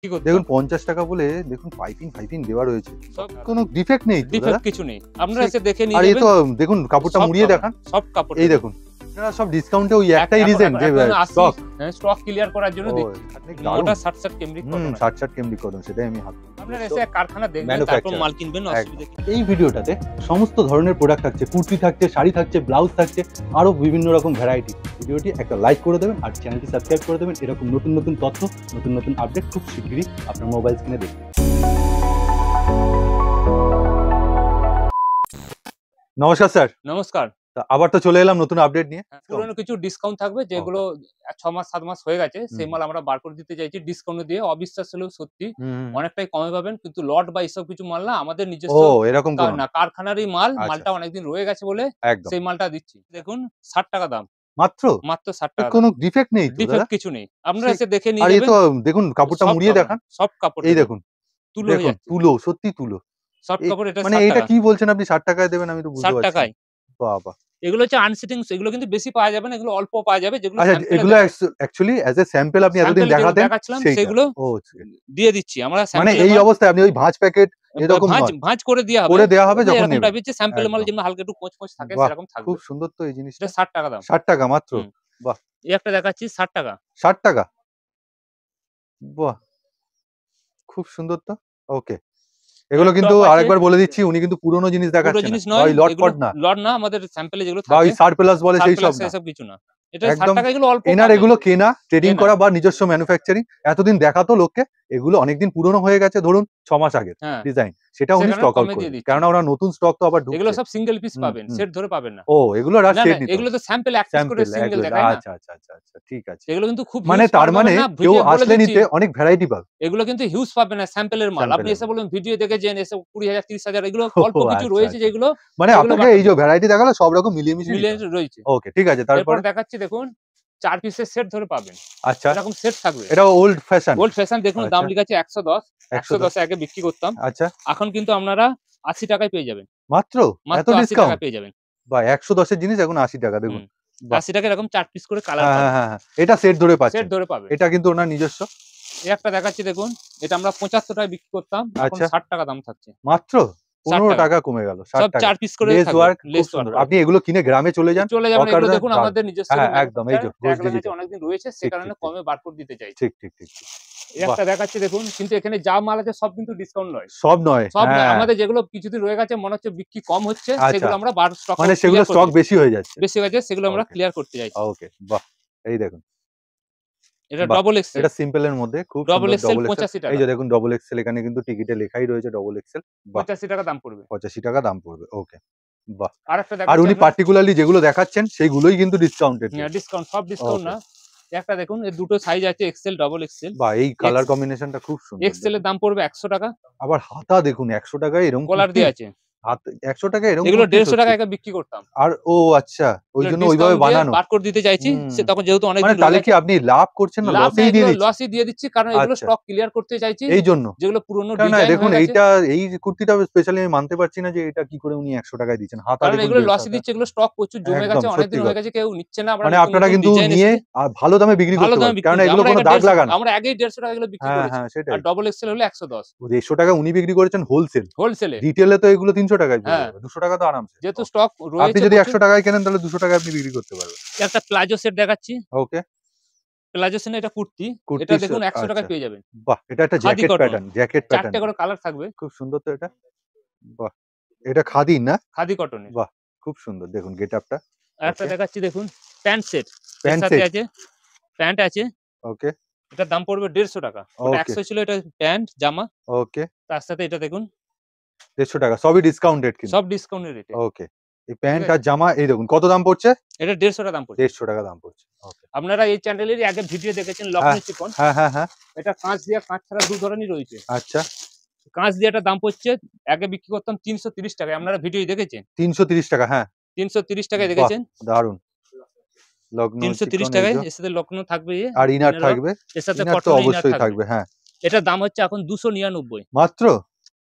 কি করতে দেখুন 50 টাকা বলে দেখুন পাইপিং দেওয়া রয়েছে, কোনো ডিফেক্ট নেই তো দাদা? ডিফেক্ট কিছু নেই, আপনারা এসে দেখে নিয়ে আর এই যাবেন। তো দেখুন কাপড়টা সব মুড়িয়ে পাবেন, দেখান, সব কাপড় এই দেখুন আপনারা সব ডিসকাউন্টে ওই একটাই এখন- রিজন যে এখন আসি, স্টক। হ্যাঁ, স্টক ক্লিয়ার করার জন্য দিচ্ছি। দারুণ। মোটা 60 কেমব্রিক কটন আছে। 60 কেমব্রিক কটন, সেটাই আমি হাত আপনারা এসে কারখানা দেখবেন, তারপর Manufacturer। মাল কিনবেন, অসুবিধা কি? এই ভিডিওটাতে সমস্ত ধরনের প্রোডাক্ট থাকছে, কুর্তি থাকছে, শাড়ি থাকছে, ব্লাউজ থাকছে, আরো বিভিন্ন রকম ভ্যারাইটি। ভিডিওটি একটা লাইক করে দেবেন আর চ্যানেলটি সাবস্ক্রাইব করে দেবেন। এরকম নতুন নতুন তথ্য, নতুন নতুন আপডেট খুব শীঘ্রই আপনার মোবাইল স্ক্রিনে দেখবেন। নমস্কার স্যার। নমস্কার। আবার তো চলে এলাম নতুন আপডেট নিয়ে। পুরনো কিছু ডিসকাউন্ট থাকবে, যেগুলো 6 মাস 7 মাস হয়ে গেছে, সেই মাল আমরা বার করে দিতে চাইছি ডিসকাউন্ট দিয়ে। অবিশ্বাস হলেও সত্যি অনেকটাই কমে পাবেন, কিন্তু লট বা এইসব কিছু মাল না, আমাদের নিজস্ব এরকম না, কারখানারই মাল। আচ্ছা। মালটা অনেকদিন রয়ে গেছে বলে একদম সেই মালটা দিচ্ছি। দেখুন 60 টাকা দাম, মাত্র মাত্র 60 টাকা। কোনো ডিফেক্ট নেই তো দাদা? ডিফেক্ট কিছু নেই, আপনারা এসে দেখে নিয়ে আর এই যাবেন। তো দেখুন কাপড়টা সব মুড়িয়ে পাবেন, দেখান, সব কাপড় এই দেবেন। দেখুন তুলো হয়ে দেখুন যাচ্ছে, তুলো, সত্যি তুলো। সব কাপড়। এটা মানে 60 এইটা টাকা, কি বলছেন আপনি 60 টাকায় দেবেন? আমি তো বুঝতে 60 পারছি না। টাকায়। বাবা। এগুলো হচ্ছে আনসিটিং, এগুলো কিন্তু বেশি পাওয়া যাবে না, এগুলো অল্প পাওয়া যাবে। যেগুলো আচ্ছা, স্যাম্পলে এগুলো অ্যাকচুয়ালি অ্যাজ এ স্যাম্পল আপনি এতদিন স্যাম্পল যেগুলো দেখাতেন দেখাচ্ছিলাম, সেইটা। সেগুলো দিয়ে দিচ্ছি আমরা। মানে স্যাম্পলের এই মাল অবস্থায় আপনি ওই ভাঁজ প্যাকেট এরকম ভাঁজ নয়, ভাঁজ করে দেওয়া হবে, করে দেওয়া হবে যখন এরকম নেবেন। টাইপের যে স্যাম্পলের মাল একদম। যেমন হালকা একটু কোঁচ থাকে, বাহ, সেরকম থাকবে। খুব সুন্দর তো এই জিনিসটা। এটা 60 টাকা দাম। 60 টাকা মাত্র? হুম। বাহ। এই একটা দেখাচ্ছি 60 টাকা। 60 টাকা? বাহ, খুব সুন্দর তো। ওকে। এগুলো কিন্তু টপ আছে, আরেকবার বলে দিচ্ছি, উনি কিন্তু পুরনো জিনিস পুরো দেখাচ্ছে না, জিনিস বা নয় ওই এগুলো, লটপট না, লট না, আমাদের স্যাম্পলে যেগুলো বা ওই থাকে সারপ্লাস বলে সেই সব সারপ্লাস, না। এসব কিছু না। এটা 60 একদম টাকা, এগুলো অল্প এনার পাবেন। এগুলো কেনা, ট্রেডিং কেনা। করা বা নিজস্ব ম্যানুফ্যাকচারিং। এতদিন দেখাতো লোককে, এগুলো অনেকদিন পুরনো হয়ে গেছে, ধরুন 6 মাস আগের হ্যাঁ, ডিজাইন, সেটা উনি সেখানে স্টক আউট কমে দিয়ে করবেন, দিচ্ছি। কেননা ওরা নতুন স্টক তো আবার এগুলো ঢুকছে। সব সিঙ্গেল পিস হুম, পাবেন, হুম। সেট ধরে পাবেন না। এগুলো আর না, সেট না, নিতে এগুলো হবে। তো স্যাম্পল এক পিস করে স্যাম্পল সিঙ্গেল একদম। দেখায় না। আচ্ছা, আচ্ছা, আচ্ছা, আচ্ছা, ঠিক আছে। এগুলো কিন্তু খুব মানে হিউজ তার মাল মানে পাবেন না, কেউ ভিডিও বলে আসলে দিচ্ছি। নিতে অনেক ভ্যারাইটি পাবে। এগুলো কিন্তু হিউজ পাবে না, স্যাম্পলের মাল। আপনি স্যাম্পলের এসে বলুন ভিডিও দেখেছেন, এসে 20,000 30,000, এগুলো অল্প কিছু আচ্ছা, রয়েছে আচ্ছা। যেগুলো, মানে সেগুলো আপনাকে বার এই করে যে ভ্যারাইটি দেখালো সব রকম মিলিয়ে মিশিয়ে মিলে নিতে হবে। রয়েছে। ওকে, ঠিক আছে। এরপর তারপরে দেখাচ্ছি দেখুন 4 পিসের সেট ধরে পাবেন। আচ্ছা, এরকম সেট থাকবে। এটা ওল্ড ফ্যাশন। ওল্ড ফ্যাশন দেখুন, দাম আচ্ছা, লিখা আছে 110। 110। 110 এ আগে বিক্রি করতাম, আচ্ছা, এখন কিন্তু আপনারা 80 টাকায় পেয়ে যাবেন। মাত্র এত মাত্র 80 ডিসকাউন্ট? টাকায় পেয়ে যাবেন। বা 110 এর জিনিস এখন 80 টাকা, দেখুন। হুম। বাহ। 80 টাকায় এরকম 4 পিস করে কালার হ্যাঁ, হ্যাঁ, পাবেন। হ্যাঁ, হ্যাঁ। এটা সেট ধরে সেট পাচ্ছেন। ধরে পাবেন। এটা কিন্তু ওনার নিজস্ব। এই একটা দেখাচ্ছি দেখুন, এটা আমরা 75 টাকায় বিক্রি করতাম, এখন আচ্ছা, 60 টাকা দাম থাকছে। মাত্র 60 15 টাকা। টাকা কমে গেল। 60 সব টাকা। 4 পিস করে লেস থাকবে, ওয়ার্ক, খুব লেস ওয়ার্ক সুন্দর। করা। আপনি এগুলো কিনে গ্রামে চলে যান। চলে যাবেন, এগুলো দেখুন দারুণ। আমাদের নিজস্ব হ্যাঁ, একদম। এই যে ঘোষ ট্যাগলাইন আছে, ডিজিটাল। অনেকদিন রয়েছে, সে ঠিক, কারণে ঠিক, ঠিক। কমে বার করে দিতে চাইছি। ঠিক, ঠিক, ঠিক, ঠিক। এই বাহ। একটা দেখাচ্ছি দেখুন, কিন্তু এখানে যা মাল আছে সব কিন্তু ডিসকাউন্ট নয়। সব নয়। সব নয়, হ্যাঁ। আমাদের যেগুলো কিছুদিন রয়ে গেছে মনে হচ্ছে বিক্রি কম হচ্ছে, আচ্ছা। সেগুলো আমরা বার স্টক মানে সেগুলো স্টক বেশি হয়ে যাচ্ছে। বেশি হয়ে যাচ্ছে, সেগুলো আমরা ওকে, ক্লিয়ার করতে চাইছি। ওকে। বাহ। এই দেখুন। এটা বাহ। Double XL. এটা সিম্পল এর মধ্যে খুব ডবল সুন্দর এক্সেল ডবল এক্সেল। 85 এই টাকা। যে দেখুন ডবল এক্সেল, এখানে কিন্তু টিকিটে লেখাই রয়েছে ডবল এক্সেল। বাহ। 85 টাকা দাম পড়বে। 85 টাকা দাম পড়বে। ওকে। বাহ। আরেকটা আর দেখাচ্ছি উনি আমরা, পার্টিকুলারলি যেগুলো দেখাচ্ছেন সেইগুলোই কিন্তু ডিসকাউন্টেড রেট। ডিসকাউন্ট, সব ডিসকাউন্ট ওকে। না। একটা দেখুন, এর দুটো সাইজ আছে, এক্সেল ডবল এক্সেল। বাহ, এই কালার কম্বিনেশনটা খুব সুন্দর। এক্সেল এর দাম পড়বে 100 টাকা। আবার হাতা দেখুন 100 টাকায় এরকম কলার কুর্তি। দিয়ে আছে। হাত 100 টাকায় এরকম এগুলো কুর্তি 150 সত্যি। টাকায় বিক্রি করতাম। আর আচ্ছা, ওই জন্য ওইভাবে ডিসকাউন্ট দিয়ে বানানো। বার করে দিতে চাইছি। হুম। সে তখন যেহেতু মানে অনেকদিন রয়ে তাহলে কি গেছে, আপনি লাভ করছেন না লাভ নেই, লসেই দিয়ে এগুলো দিচ্ছেন? লসই দিয়ে দিচ্ছি, কারণ এগুলো আচ্ছা, স্টক ক্লিয়ার করতে চাইছি। এই জন্য। যেগুলো পুরনো কেননা ডিজাইন দেখুন হয়ে গেছে, এইটা, এই কুর্তিটা স্পেশালি আমি মানতে পারছি না যে এটা কি করে উনি 100 টাকায় দিচ্ছেন। হাতা কারণ দেখুন এগুলো 150 লসই টাকা। দিচ্ছে, এগুলো স্টক প্রচুর জমে একদম গেছে, সত্যি অনেকদিন হয়ে কথা। গেছে, কেউ নিচ্ছে না। আমরা মানে নতুন আপনারা নতুন কিন্তু ডিজাইন নিয়ে এসেছে, আর ভালো দামে বিক্রি ভালো করতে দামে পারবেন। বিক্রি কারণ করছি। এগুলো আমরা কোনো আগে দাগ 150 লাগা না। আমরা আগেই 150 টাকা এগুলো বিক্রি হ্যাঁ, করেছি। হ্যাঁ, আর সেটাই। ডবল এক্সেল হলে 110 150 টাকা উনি বিক্রি করেছেন হোলসেল। হোলসেলে। রিটেলে তো এগুলো 300 টাকায় চলে হ্যাঁ, যাবে। 200 টাকা তো আরামসে। যেহেতু স্টক আপনি রয়েছে যদি প্রচুর। 100 টাকায় কেনেন তাহলে 200 টাকায় আপনি বিক্রি করতে পারবেন। একটা প্লাজো সেট দেখাচ্ছি, ওকে। প্লাজো সেট, এটা কুর্তি। এটা কুর্তি দেখুন 100 আচ্ছা। টাকায় পেয়ে যাবেন। বাহ, এটা একটা khadi jacket cotton, pattern, jacket pattern. 4টে করে কালার থাকবে। খুব সুন্দর তো এটা। বাহ, এটা খাদি না? খাদি কটনের। বাহ, খুব সুন্দর। দেখুন গেটআপটা। আরেকটা ওকে। দেখাচ্ছি দেখুন, প্যান্ট সেট। এর প্যান্ট সাথে সেট। আছে প্যান্ট আছে, ওকে, এটার দাম পড়বে 150 টাকা। ওটা ওকে, 100 ছিল, এটা প্যান্ট জামা। ওকে। তার সাথে এটা দেখুন, 150 টাকা। সবই ডিসকাউন্টেড কিন্তু। সব ডিসকাউন্টের রেটে। ওকে। এই প্যান্ট ঠিক আর আছে, জামা এই দেখুন কত দাম পড়ছে? এটা 150 টাকা দাম পড়ছে। 150 টাকা দাম পড়ছে। ওকে। আপনারা এই চ্যানেলেরই আগে ভিডিও দেখেছেন, হ্যাঁ, লখনৌ চিকন। হ্যাঁ, হ্যাঁ, হ্যাঁ। এটা কাঁচ দিয়া, কাঁচ ছাড়া দু ধরনের রয়েছে। আচ্ছা। কাঁচ দিয়াটার দাম পড়ছে, আগে বিক্রি করতাম 330 টাকায়। আপনারা ভিডিও দেখেছেন, 330 টাকা, হ্যাঁ। 330 টাকায় বাহ, দেখেছেন। দারুণ। লগ্ন 330 চিকন এই টাকায় যে। এর সাথে লখনৌ থাকবে, আর ইনার ইনার থাকবে। এর সাথে ইনার তো কটনের ইনার অবশ্যই থাকবে। থাকবে, হ্যাঁ। এটার দাম হচ্ছে এখন 299। মাত্র?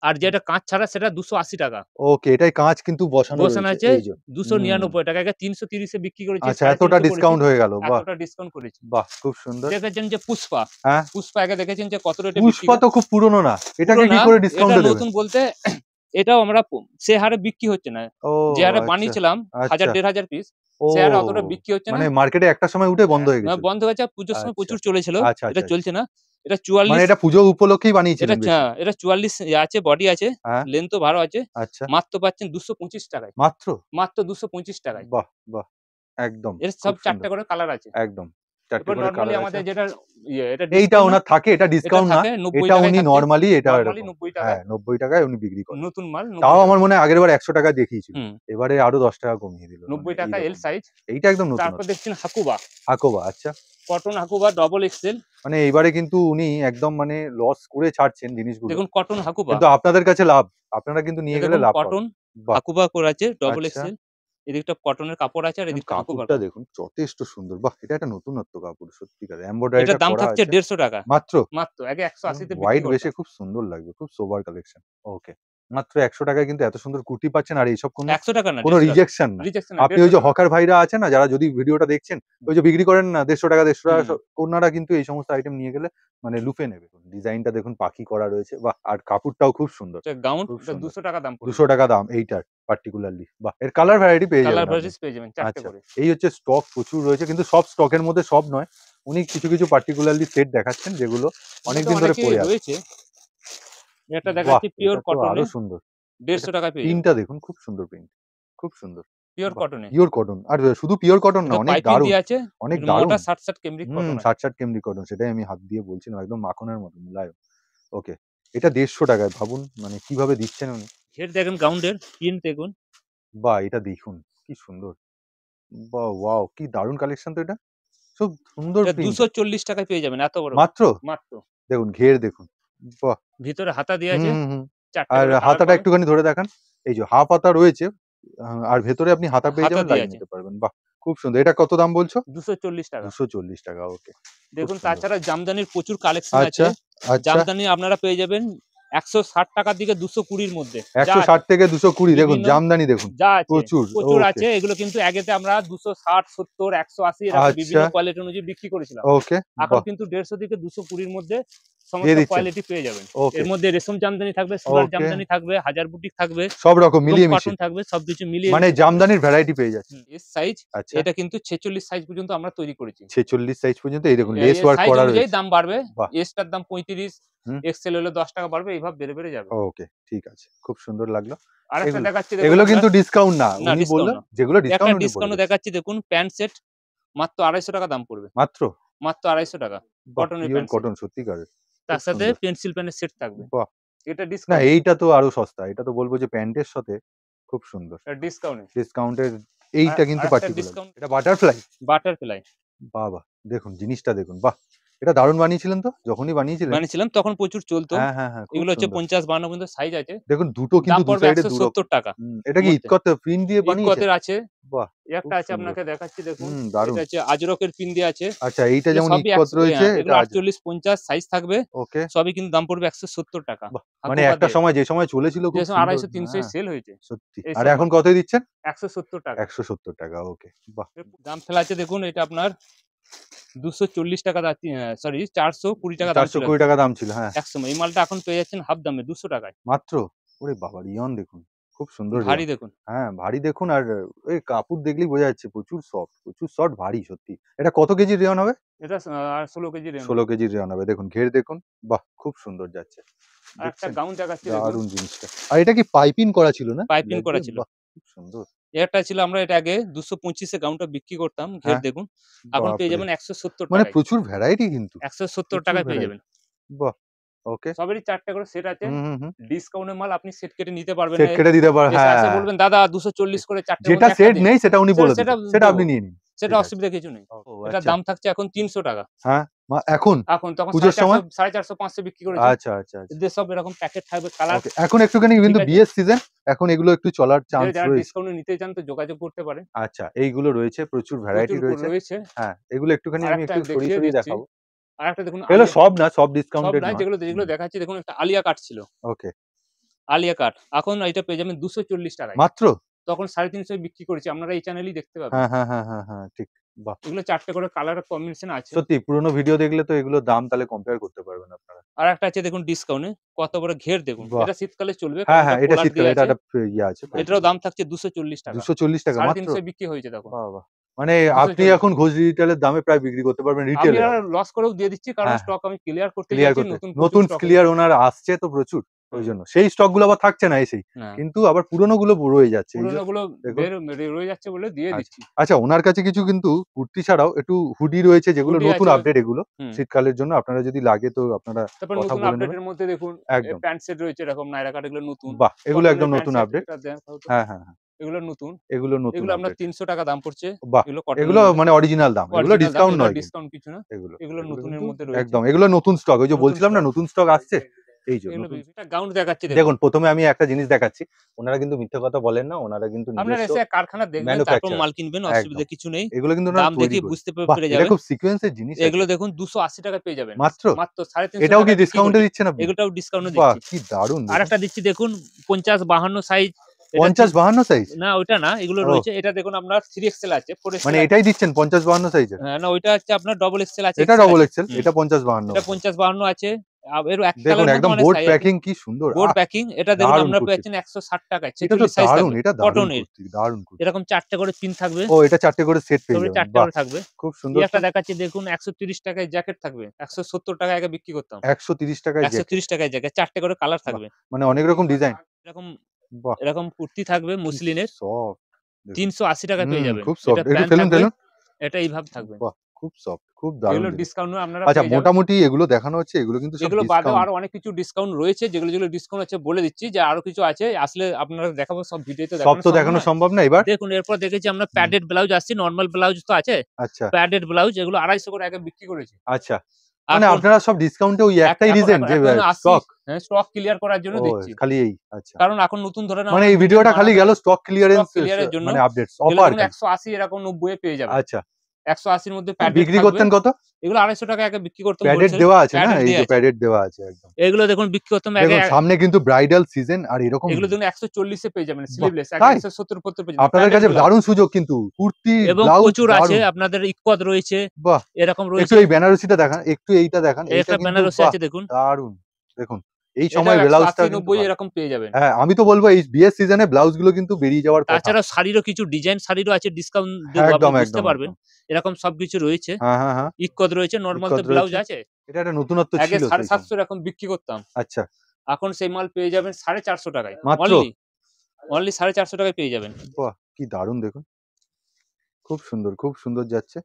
আর যেটা কাঁচ ছাড়া সেটা 280 টাকা। ওকে, এটাই কাঁচ কিন্তু বসানো বসানো রয়েছে আছে এই যে। 299 টাকা। আগে 330 এ বিক্রি করেছি, আচ্ছা, এতটা 350 করেছি। ডিসকাউন্ট হয়ে গেল। বাহ! এতটা ডিসকাউন্ট করেছি। বাহ! খুব সুন্দর। দেখেছেন যে পুষ্পা, হ্যাঁ, পুষ্পা আগে দেখেছেন যে কত রেটে বিক্রি পুষ্পা করে? তো খুব পুরনো না। এটাকে কি পুরোনা, করে এটা ডিসকাউন্টে দেবেন? নতুন বলতে এটাও আমরা সে হারে বিক্রি হচ্ছে না। ও যে হারে আচ্ছা, বানিয়েছিলাম 1000 আচ্ছা। 1500 পিস, ও সে হারে অতটা বিক্রি হচ্ছে না। মানে মার্কেটে একটা সময় উঠে বন্ধ হয়ে গেছিল। বন্ধ হয়েছে, পুজোর সময় আচ্ছা, প্রচুর চলেছিল। আচ্ছা, এটা আচ্ছা, আচ্ছা। চলছে না। এটা মানে 44, এটা পুজো উপলক্ষেই বানিয়েছিলেন বেশি? এটা 44 আছে, বডি আছে, হ্যাঁ, লেন্থও ভালো আছে। আচ্ছা। মাত্র পাচ্ছেন 225 টাকায়। মাত্র? মাত্র 225 টাকায়। বাহ! বাহ! একদম। এর খুব সব 4 সুন্দর। টা করে কালার আছে। একদম। ৪ টে এরপর করে নরমালি কালার আছে। আমাদের যেটা এটা এইটা ডিসকাউন্ট না। ওনার থাকে, এটা এটা ডিসকাউন্ট না। থাকে 90 এটা টাকায় উনি থাকে। নরমালি এটা নরমালি এরকম। 90 হ্যাঁ, টাকায়। ৯০ টাকায় উনি বিক্রি করেন। নতুন মাল 90 তাও টাকা। আমার মনে হয় আগের বার ১০০ টাকা দেখিয়েছিল। হুম, এবারে আরো ১০ টাকা কমিয়ে দিল। 90 মানে টাকা এল এইরকম। সাইজ। এইটা একদম তারপর নতুনত্ব। দেখছেন হাকুবা, হাকোবা, আচ্ছা। Cotton হাকুবা double XL. মানে এইবারে কিন্তু উনি একদম মানে লস করে ছাড়ছেন জিনিসগুলো। দেখুন কটন হাকুবা। কিন্তু আপনাদের কাছে লাভ। আপনারা কিন্তু এ নিয়ে গেলে দেখুন লাভ কটন পাবেন। বাহ! হাকুবা করা আছে ডবল আচ্ছা। এক্সেল। এদিকটা কটনের কাপড় আছে আর দেখুন এদিকটা হাকুবার কাপড়টা কাপড়। দেখুন যথেষ্ট সুন্দর। বাহ! এটা একটা নতুনত্ব কাপড় সত্যিকারের। এটার এমব্রয়ডারিটা দাম করা থাকছে আছে। 150 টাকা। মাত্র? মাত্র আগে 180 তে বিক্রি হোয়াইট বেশে করতাম। খুব সুন্দর লাগবে। খুব সোবার কালেকশন। ওকে। মাত্র ১০০ টাকায় কিন্তু এত সুন্দর কুর্তি পাচ্ছেন আর এইসব 100 টাকা না, কোনো 150 টাকা। রিজেকশন না। রিজেকশন না, আপনি 150 ওই যে টাকা। হকার ভাইরা আছে না যারা যদি ভিডিওটা দেখছেন, ওই যে বিক্রি করেন না ১৫০ টাকা ১৫০ টাকা হুম। ওনারা কিন্তু এই সমস্ত আইটেম নিয়ে গেলে মানে লুফে নেবে। ডিজাইনটা দেখুন পাখি করা রয়েছে। বাহ! আর কাপড়টাও খুব সুন্দর। এটা গাউন, খুব এটা সুন্দর। 200 টাকা দাম পড়বে। ৳২০০ দাম এইটার পার্টিকুলারলি। বাহ! এর কালার ভ্যারাইটি পেয়ে কালার যাবেন আপনি। ভ্যারাইটিস পেয়ে যাবেন 4 টে আচ্ছা। করে। এই হচ্ছে স্টক প্রচুর রয়েছে কিন্তু সব স্টকের মধ্যে সব নয়। উনি কিছু, কিছু পার্টিকুলারলি সেট দেখাচ্ছেন যেগুলো এগুলো অনেকদিন ধরে অনেকেই পড়ে আছে। রয়েছে। এটা বাহ! দেখাচ্ছি পিওর এটা তো আরো কটনে সুন্দর। এটা 150 টাকায় পেয়ে যাবেন। প্রিন্টটা দেখুন খুব সুন্দর প্রিন্ট। খুব সুন্দর। পিওর বাহ! কটনে। Pure cotton. আর শুধু পিওর কটন না এটা অনেক পাইপিং দারুণ, দিয়ে আছে। অনেক এটা দারুণ। মোটা 60 কেমব্রিক কটন আছে। ৬০-৬০ কেমরি কটন সেটাই আমি হাত দিয়ে বলছিলাম একদম মাখনের মতো মুলায়ম। ওকে। এটা ৳১৫০ টাকায় ভাবুন মানে কিভাবে দিচ্ছেন উনি। ঘের দেখেন গাউন্ডের প্রিন্ট দেখুন। বাহ! এটা দেখুন কি সুন্দর। বাহ! ওয়াও! কি দারুণ কালেকশন তো এটা। খুব সুন্দর এটা প্রিন্ট। 240 টাকায় পেয়ে যাবেন এত বড়। মাত্র? মাত্র। দেখুন ঘের দেখুন। বাহ! ভিতরে হাতা দেয়া হুম, আছে। হুম, হুম। 4 টে আর করে কালার হাতাটা পাবেন। একটুখানি ধরে দেখান। এই যে হাফ হাতা রয়েছে আর ভেতরে আপনি হাতা পেয়ে হাতা যাবেন দেয়া লাগিয়ে আছে। নিতে পারবেন। বাহ! খুব সুন্দর। এটা কত দাম বলছো? 240 টাকা। ৳২৪০ ওকে। খুব দেখুন সুন্দর। তাছাড়া জামদানির প্রচুর কালেকশন আছে। আচ্ছা, আচ্ছা। জামদানি আপনারা পেয়ে যাবেন ১৬০ টাকার দিকে ২২০ র মধ্যে। যা আছে। ১৬০ থেকে ২২০ দেখুন বিভিন্ন জামদানি দেখুন। যা আছে। প্রচুর। প্রচুর ওকে। আছে। এগুলো কিন্তু আগেতে আমরা ২৬০, ৭০, ১৮০ এরকম আচ্ছা, বিভিন্ন কোয়ালিটি অনুযায়ী বিক্রি করেছিলাম। ওকে। এখন বাহ! কিন্তু ১৫০ থেকে ২২০ র মধ্যে দিয়ে সমস্ত দিচ্ছেন। কোয়ালিটি পেয়ে যাবেন। ওকে, এর মধ্যে রেশম জামদানি থাকবে, সুরাট ওকে। জামদানি থাকবে, হাজার বুটিক থাকবে সব রকম এবং মিলিয়ে কটন মিশিয়ে। থাকবে। সবকিছু মিলিয়ে মানে মিশিয়ে থাকবে। জামদানির ভ্যারাইটি পেয়ে যাচ্ছে। এস সাইজ আচ্ছা। এটা কিন্তু ৪৬ সাইজ পর্যন্ত আমরা তৈরি করেছি। ৪৬ সাইজ পর্যন্ত এই দেখুন লেস এর ওয়ার্ক সাইজ করা অনুযায়ী রয়েছে। দাম বাড়বে। বাহ! এস টার দাম ৩৫, হুম। এক্সেল হলে ১০ টাকা বাড়বে। এইভাবে বেড়ে, বেড়ে যাবে। ওকে, ঠিক আছে। খুব সুন্দর লাগলো। আরেকটা এগুলো দেখাচ্ছি দেখুন এগুলো আপনার। কিন্তু ডিসকাউন্ট না। না উনি ডিসকাউন্ট বললেন না। যেগুলো একটা ডিসকাউন্ট উনি বলে ডিসকাউন্টে দিচ্ছেন। দেখাচ্ছি দেখুন প্যান্ট সেট মাত্র ২৫০ টাকা দাম পড়বে। মাত্র? মাত্র ২৫০ টাকা। বাহ! কটনের পিওর প্যান্ট সেট। কটন সত্যিকারের। খুব তার সাথে সুন্দর। পেন্সিল প্যানের সেট থাকবে। বাহ! এটা না ডিসকাউন্টে। এইটা তো আরো সস্তা। এটা তো বলব যে প্যান্টের সাথে খুব সুন্দর। এটা ডিসকাউন্টে। ডিসকাউন্টের এইটা কিন্তু আরেকটা পার্টিকুলার। ডিসকাউন্ট এটা বাটারফ্লাই? বাটারফ্লাই বাহ! বাহ! দেখুন জিনিসটা দেখুন। বাহ! এটা দারুণ বানিয়েছিলেন তো যখনই বানিয়েছিলেন। বানিয়েছিলাম তখন প্রচুর চলতো। হ্যাঁ, হ্যাঁ, হ্যাঁ। খুব এগুলো হচ্ছে সুন্দর। ৫০-৫২ পর্যন্ত সাইজ আছে। দেখুন দুটো দাম কিন্তু দু পড়বে সাইডে দুরকম। ১৭০ টাকা এটা কি মধ্যে। ইটকত প্রিন্ট দিয়ে বানিয়েছেন? ইটকতের আছে। বাহ! খুব একটা আছে সুন্দর। আপনাকে দেখাচ্ছি দেখুন। দারুণ। এটা হচ্ছে আজরকের পিন দেয়া আছে। আচ্ছা এইটা এগুলো যেমন সবই ইটকত রয়েছে এটা এগুলো আজ ৪৮-৫০ সাইজ থাকবে। ওকে। সবই কিন্তু দাম পড়বে ১৭০ টাকা। বাহ! মানে হাকুবা একটা দিয়ে। সময় যে সময় চলেছিল যে খুব সময় সুন্দর ২৫০-৩০০ হ্যাঁ, সেল হয়েছে সত্যি। আর এইসব এখন মাল। কতয় দিচ্ছেন? ১৭০ টাকা। ৳১৭০ ওকে। বাহ! দাম ফেলা আছে দেখুন এটা আপনার ২৪০ টাকা সরি ৪২০ টাকা দাম ছিল ৳৪২০ দাম ছিল। হ্যাঁ। একসময়। এই মালটা এখন পেয়ে যাচ্ছেন হাফ দামে ২০০ টাকায়। মাত্র? ওরে বাবা! রিয়ন দেখুন। খুব সুন্দর রিয়ন। ভারী দেখুন। হ্যাঁ, ভারী দেখুন আর ওই কাপড় দেখলেই বোঝা যাচ্ছে প্রচুর সফট ভারী সত্যি। এটা কত কেজির রিয়ন হবে? এটা ১৬ কেজি রেম। ১৬ কেজির রিয়ন হবে। দেখুন ঘের দেখুন। বাহ! খুব সুন্দর যাচ্ছে। আরেকটা দেখছেন? গাউন দেখাচ্ছি দেখুন। দারুণ জিনিসটা। আর এটা কি পাইপিং করা ছিল না? পাইপিং লেদ করা দিয়ে? ছিল। বাহ! খুব সুন্দর। একটা ছিল আমরা এটা আগে ২২৫ এ গাউনটা বিক্রি করতাম। ঘের হ্যাঁ, দেখুন। এখন পেয়ে বাপরে! যাবেন ১৭০ মানে টাকায়। প্রচুর ভ্যারাইটি কিন্তু। ১৭০ প্রচুর টাকায় পেয়ে যাবেন। ভ্যারাইটি। বাহ! ওকে। সবেরই ৪ টা করে সেট আছে। হুম, হুম, হুম। ডিসকাউন্টের মাল আপনি সেট কেটে নিতে পারবেন সেট না। কেটে দিতে এসে এসে হ্যাঁ। বলবেন দাদা ২৪০ করে ৪ টের যেটা মধ্যে একটা সেট দিন। নেই সেটা উনি বলে সেটা দিবেন। সেটা দেব। আপনি নিয়ে নিন। সেটা ঠিক আছে। অসুবিধা কিছু নেই। ও এটার আচ্ছা। দাম থাকছে এখন ৩০০ টাকা। হ্যাঁ, এখন? এখন তখন পুজোর সময়? ৪৫০, ৫০০ বিক্রি করেছি। আচ্ছা, আচ্ছা, আচ্ছা। এদের সব এরকম প্যাকেট থাকবে কালার। ওকে। এখন একটুখানি ঠিক কিন্তু আছে? বিয়ের সিজন। এখন এগুলো একটু চলার চান্স যারা রয়েছে। ডিসকাউন্টে নিতে চান তো যোগাযোগ করতে পারেন। আচ্ছা, এইগুলো রয়েছে, প্রচুর ভ্যারাইটি প্রচুর রয়েছে। রয়েছে। হ্যাঁ, এগুলো একটুখানি আমি আরেকটা একটু সরিয়ে, দেখিয়ে সরিয়ে দিচ্ছি। দেখাবো। আরেকটা দেখুন এগুলো আলিয়া সব না, সব সব ডিসকাউন্টেড নয় নয়। যেগুলো হুম, দেখাচ্ছি দেখুন একটা আলিয়া কাট ছিল। ওকে। আলিয়া কাট এখন এটা পেয়ে যাবেন 240 টাকায়। মাত্র? তখন 350 বিক্রি করেছি, আপনারা এই চ্যানেলেই দেখতে পাবেন। হ্যাঁ, ঠিক। বাহ! এগুলো 4টে করে কালার কম্বিনেশন আছে। সত্যি পুরনো ভিডিও দেখলে তো এগুলোর দাম তাহলে কম্পেয়ার করতে পারবেন আপনারা। আর একটা আছে দেখুন ডিসকাউন্টে, কত বড় ঘের দেখুন। বাহ! এটা শীতকালে চলবে, কারণ হ্যাঁ, এটা এটা পোলার শীতকালে দিয়ে এটা আছে। একটা ইয়ে আছে। এটারও দাম থাকছে 240 টাকা। 240 টাকা মাত্র? 350 বিক্রি হয়েছে তখন। বাহ! মানে আপনি 240। এখন ঘোষ রিটেইলের দামে প্রায় বিক্রি করতে পারবেন আমি রিটেইলে। আর লস করেও দিয়ে দিচ্ছি, কারণ হ্যাঁ, স্টক আমি ক্লিয়ার করতে ক্লিয়ার চাইছি, করতে। নতুন নতুন স্টক ক্লিয়ার ওনার আসছে তো প্রচুর। ওই জন্য। সেই স্টক গুলো আবার থাকছে না এসেই। না, কিন্তু আবার পুরনো গুলো রয়ে যাচ্ছে। এই যে পুরনো গুলো দেখুন। রয়ে যাচ্ছে বলে দিয়ে আচ্ছা, দিচ্ছি। আচ্ছা ওনার কাছে কিছু কিন্তু কুর্তি ছাড়াও একটু হুডি রয়েছে যেগুলো হুডি নতুন আছে। আপডেট এগুলো। হুম। শীতকালের জন্য আপনারা যদি লাগে তো আপনারা তারপর কথা নতুন বলে নেবেন। আপডেটের মধ্যে দেখুন একদম। প্যান্ট সেট রয়েছে, এরকম নায়রা কাট, এগুলো নতুন। বাহ! এগুলো কটনের একদম প্যান্ট নতুন সেট, আপডেট। এটা দেখাও তো। হ্যাঁ। এগুলো নতুন। এগুলো নতুন এগুলো আপনার আপডেট। 300 টাকা দাম পড়ছে। বাহ! এগুলো কটনের এগুলো মধ্যে। মানে অরিজিনাল দাম। এগুলো অরিজিনাল দাম, ডিসকাউন্ট এগুলো নয় কিন্তু। ডিসকাউন্ট কিছু না। এগুলো এগুলো নতুনের কিন্তু মধ্যে রয়েছে। একদম এগুলো নতুন স্টক। ওই যে নতুন বলছিলাম না স্টক। নতুন স্টক আসছে। এই যে এগুলো নতুন। এটা গাউন দেখাচ্ছি দেখুন। দেখুন ১ম এ আমি একটা জিনিস দেখাচ্ছি। উনারা কিন্তু মিথ্যে কথা বলেন না। উনারা কিন্তু আপনারা নিজস্ব এসে কারখানা দেখবেন, তারপর ম্যানুফ্যাকচারার। মাল কিনবেন, একদম। অসুবিধা কিছু নেই। এগুলো কিন্তু ওনারা দাম তৈরি দেখে করে। বুঝতে বাহ! পেরে এটা যাবেন। খুব সিকোয়েন্স এর জিনিস আছে। এগুলো দেখুন 280 টাকায় পেয়ে যাবেন। মাত্র? মাত্র 350 এটাও কি টাকায় বিক্রি ডিসকাউন্টে করছি। দিচ্ছেন আপনি? এগুলোও ডিসকাউন্টে বাহ! দিচ্ছি। কি দারুণ দেখুন। আরেকটা দিচ্ছি দেখুন 50-52 সাইজ। এটা ৫০-৫২ সাইজ? না ওইটা না, এগুলো ও রয়েছে। এটা দেখুন আপনার 3XL আছে, 4XL মানে আছে। এটাই দিচ্ছেন ৫০-৫২ সাইজের? হ্যাঁ, না ওইটা হচ্ছে আপনার ডবল এক্সেল আছে, এটা এক্সেল ডবল আছে। এক্সেল, হুম। এটা ৫০-৫২। এটা 50-52 আছে। এর এক দেখুন কালারের মধ্যে একদম অনেক বোর্ড সাইজ আছে। প্যাকিং কি সুন্দর। Board packing. এটা দেখুন দারুণ আপনারা কুর্তি। পেয়েছেন 160 টাকায়, এটা তো 46 সাইজ দারুণ, থাকবে। এটা দারুণ কটনের। কুর্তি, দারুণ কুর্তি। এরকম 4টে করে পিন থাকবে। ও এটা ৪ টে করে সেট পেয়ে তবে যাবেন। 4টে বাহ! করে থাকবে। খুব এই সুন্দর একটা তো। দেখাচ্ছি দেখুন 130 টাকায় জ্যাকেট থাকবে। 170 টাকায় আগে বিক্রি করতাম। ১৩০ টাকায় জ্যাকেট। 130 টাকায় জ্যাকেট, 4টে করে কালার বাহ! থাকবে। মানে অনেক রকম ডিজাইন। এরকম বাহ! এরকম কুর্তি থাকবে কি মসলিনের। সফট দেখুন। 380 টাকায় পেয়ে যাবেন। খুব এটা সফট। একটু প্যান্ট ঠেলুন, থাকবে। ঠেলুন। এটা এইভাবে থাকবে। বাহ! খুব সফট, খুব দারুণ এগুলো জিনিস। ডিসকাউন্টে আপনারা আচ্ছা পেয়ে যাবেন। মোটামুটি এগুলো দেখানো হচ্ছে, এগুলো কিন্তু সব এগুলো বাদেও ডিসকাউন্ট। আরো অনেক কিছু ডিসকাউন্ট রয়েছে, যেগুলো ডিসকাউন্ট আছে বলে দিচ্ছি, যে আরো কিছু আছে। আসলে আপনারা দেখাবো, সব ভিডিওতে সব দেখানো তো সম্ভব দেখানো নয়। সম্ভব না এবার। দেখুন এরপর দেখেছি আমরা হুম, প্যাডেড ব্লাউজ আসছে, নরমাল ব্লাউজ তো আছে। আচ্ছা, প্যাডেড ব্লাউজ এগুলো 250 করে আগে বিক্রি করেছি। আচ্ছা। মানে এখন আপনারা সব ডিসকাউন্টে ওই একটাই এখন রিজন এখন যে এখন আসি, স্টক। হ্যাঁ, স্টক ক্লিয়ার করার জন্য ও দিচ্ছি। খালি এই। আচ্ছা। কারণ এখন নতুন ধরনের মানে আমরা এই ডিজাইন ভিডিওটা খালি বানাতে গেল চাই। স্টক ক্লিয়ারেন্স স্টক ক্লিয়ারের জন্য। মানে আপডেটস এগুলো অফার দেখুন খালি। 180 এরকম 90 এ পেয়ে যাবেন। আচ্ছা। 180 এর মধ্যে প্যাডেড বিক্রি থাকবে। করতেন কত? এগুলো 250 টাকা আগে বিক্রি করতাম প্যাডেড হোলসেলে। দেওয়া আছে না? প্যাডেড এই দেয়া যে আছে। প্যাডেড দেওয়া আছে একদম। এগুলো দেখুন বিক্রি করতাম আগে। দেখুন সামনে কিন্তু ব্রাইডাল সিজন আর এরকম এগুলো দেখুন 140 এ পেয়ে যাবেন বাহ! স্লিভলেস। আগে তাই? 170 পেয়ে যাবেন। আপনাদের প্যাডেড কাছে ব্লাউজ। দারুণ সুযোগ কিন্তু। কুর্তি, এবং ব্লাউজ প্রচুর আছে। দারুণ। আপনাদের ইক্কত রয়েছে, বাহ! এরকম একটু রয়েছে। এই বেনারসিটা দেখান, একটু এইটা দেখান। এইটা একটা কিন্তু বেনারসি বাহ! আছে দেখুন। দারুণ। দেখুন এই এটাও সময় ব্লাউজটা 180 কিন্তু 90 ভালো। এরকম পেয়ে যাবেন। হ্যাঁ, আমি তো বলব এই বিয়ের সিজনে ব্লাউজ গুলো কিন্তু বেরিয়ে যাওয়ার কথা। তাছাড়া শাড়িরও কিছু ডিজাইন শাড়িরও আছে, ডিসকাউন্ট দেব, হ্যাঁ, আপনি একদম, বুঝতে একদম, পারবেন। একদম। এরকম সবকিছু রয়েছে। হ্যাঁ। ইক্কত রয়েছে, নরমাল তো ইক্কত ব্লাউজ রয়েছে। আছে। এটা একটা নতুনত্ব আগে ছিল সেই 750 সময়। এরকম বিক্রি করতাম। আচ্ছা, এখন সেই মাল পেয়ে যাবেন 450 টাকায়। মাত্র? অনলি 450 টাকায় পেয়ে যাবেন। বাহ! কি দারুণ দেখুন। খুব সুন্দর যাচ্ছে।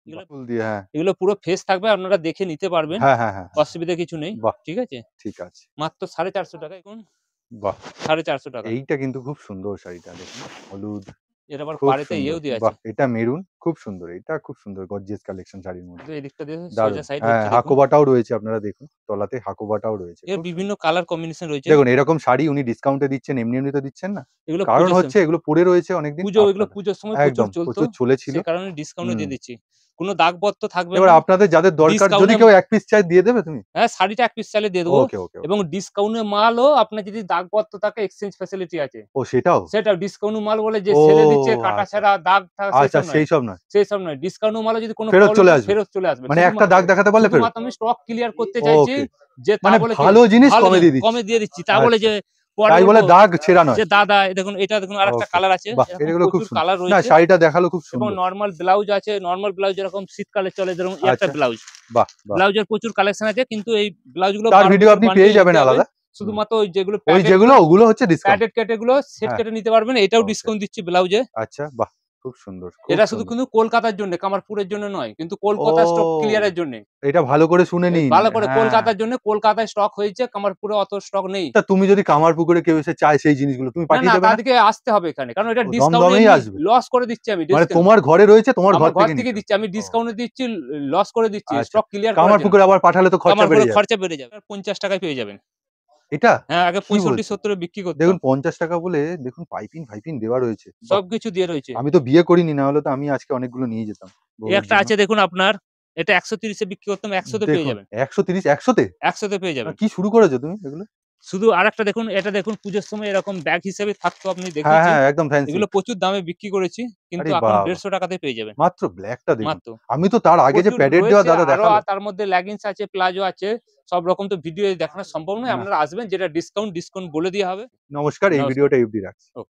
এগুলো বাহ! ফুল দিয়ে হ্যাঁ। এগুলো পুরো ফ্রেশ থাকবে, আপনারা দেখে নিতে পারবেন। হ্যাঁ। অসুবিধা কিছু নেই। বাহ! ঠিক আছে? ঠিক আছে। মাত্র 450 টাকায় দেখুন। বাহ! 450 টাকা। এইটা কিন্তু খুব সুন্দর শাড়িটা দেখুন। হলুদ এর আবার খুব পাড়েতে সুন্দর। ইয়েও দেয়া আছে। বাহ! এটা মেরুন খুব সুন্দর। এটা খুব সুন্দর গর্জিয়াস কালেকশন শাড়ির মধ্যে। কিন্তু এদিকটা দিয়ে দারুণ। সোজা সাইড হ্যাঁ, হচ্ছে দেখুন। হাকোবাটাও রয়েছে আপনারা দেখুন। তলাতে হাকোবাটাও রয়েছে। এর খুব বিভিন্ন সুন্দর। কালার কম্বিনেশন রয়েছে। দেখুন এরকম শাড়ি উনি ডিসকাউন্টে দিচ্ছেন, এমনি তো দিচ্ছেন না। এগুলো কারণ পুজোর হচ্ছে এগুলো পড়ে রয়েছে অনেকদিন। এগুলো পুজোর সময় প্রচুর একদম চলতো। প্রচুর চলেছিল। সে কারণে ডিসকাউন্টে হুম। দিয়ে দিচ্ছি। কোনো দাগপত্র থাকবে এবার না। আপনাদের যাদের দরকার যদি ডিসকাউন্টে কেউ ১ পিস চায় দিয়ে দেবে তুমি? হ্যাঁ, শাড়িটা 1 পিস চাইলে দিয়ে দেবো। ওকে। এবং ডিসকাউন্টে মালও আপনার যদি দাগপত্র থাকে এক্সচেঞ্জ ফ্যাসিলিটি আছে। ও সেটাও? সেটাও ডিসকাউন্ট মাল বলে যে ও সেলে দিচ্ছে কাটা আচ্ছা। ছেঁড়া দাগ থাকা আচ্ছা সেসব নয়। সেইসব নয়। সেসব নয়। ডিসকাউন্ট মালও যদি কোনো ফেরত প্রবলেম চলে হয় আসবে। ফেরত চলে আসবে। মানে একটা দাগ দেখাতে পারলে ফেরত? শুধুমাত্র আমি স্টক ক্লিয়ার করতে চাইছি, ওকে। যে তা মানে বলে ভালো জিনিস কমে দিয়ে দিচ্ছি। কমে দিয়ে দিচ্ছি। তা বলে আচ্ছা। যে পরে তাই বলে বলবো দাগ ছেড়া নয়। যে দাদা দেখুন, এটা দেখুন আরেকটা ওকে। কালার আছে। বাহ! এরকম এগুলো খুব প্রচুর সুন্দর। কালার না রয়েছে। শাড়িটা দেখালো খুব এবং সুন্দর। নরমাল ব্লাউজ আছে। নরমাল ব্লাউজ যেরকম শীতকালে চলে, যেরকম এই একটা আচ্ছা। ব্লাউজ। বাহ! ব্লাউজের প্রচুর কালেকশন আছে, কিন্তু এই ব্লাউজগুলো তার 12 ভিডিও পিসের আপনি বান্ডিল পেয়ে যাবেন নিতে হবে। আলাদা। শুধুমাত্র ওই যেগুলো ওই যেগুলো ওগুলো হচ্ছে ডিসকাউন্ট। প্যাডেড কেটে গুলো সেট হ্যাঁ। কেটে নিতে পারবেন। এটাও ওকে। ডিসকাউন্ট দিচ্ছি ব্লাউজে। আচ্ছা বাহ! খুব সুন্দর, খুব এটা শুধু সুন্দর। কিন্তু কলকাতার জন্য, কামারপুরের জন্য নয়। কিন্তু ও! কলকাতা স্টক ক্লিয়ারের জন্য। এটা ভালো করে শুনে নিন। ভালো করে হ্যাঁ। কলকাতার জন্য, কলকাতায় স্টক হয়েছে, কামারপুরে অত স্টক নেই। তা তুমি যদি কামারপুকুরে কেউ এসে চায় সেই জিনিসগুলো তুমি না, পাঠিয়ে দেবে না? তাদেরকে আসতে হবে এখানে। কারণ এটা ও ডিসকাউন্টে দমদমেই আসবে। লস করে দিচ্ছি আমি। মানে তোমার ঘরে রয়েছে, তোমার ঘর আমার ঘর থেকে থেকে নিতে দিচ্ছি। আমি হবে। ও। ডিসকাউন্টে দিচ্ছি, লস করে দিচ্ছি আচ্ছা। স্টক ক্লিয়ার করার জন্য। কামারপুকুরে আবার পাঠালে তো খরচা কামারপুরে বেড়ে যাবে। খরচা বেড়ে যাবে। 50 টাকায় পেয়ে যাবেন। এটা? হ্যাঁ, আগে কি 65 বলছেন? 70 এ বিক্রি করতাম। দেখুন ৫০ টাকা বলে দেখুন পাইপিং দেওয়া রয়েছে। বাহ! সবকিছু দিয়ে রয়েছে। আমি তো বিয়ে করিনি, না হলে তো আমি আজকে অনেকগুলো নিয়ে যেতাম এই বউয়ের একটা জন্য। আছে দেখুন আপনার। এটা 130 এ বিক্রি করতাম, 100 তে পেয়ে দেখুন যাবেন। ১৩০ ১০০ তে? 100 তে পেয়ে যাবেন। কি শুরু করেছো তুমি এগুলো? শুধু আরেকটা দেখুন, এটা দেখুন পুজোর সময় এরকম ব্যাগ হিসেবে থাকতো, আপনি হ্যাঁ, দেখিয়েছি। হ্যাঁ, একদম ফ্যান্সি। এগুলো প্রচুর দামে বিক্রি করেছি, কিন্তু আরে এখন বাবা! 150 টাকাতে পেয়ে যাবেন মাত্র ব্ল্যাকটা দেখুন। মাত্র। আমি তো তার আগে যে প্রচুর প্যাডের দেওয়া রয়েছে দাদা আরো, দেখালো। তার মধ্যে লেগিংস আছে, প্লাজো আছে, সব রকম তো ভিডিও দেখানো সম্ভব নয়। না। আপনারা আসবেন, যেটা ডিসকাউন্ট বলে দেওয়া হবে। নমস্কার, এই নমস্কার। ভিডিওটা এই অবধি রাখছি।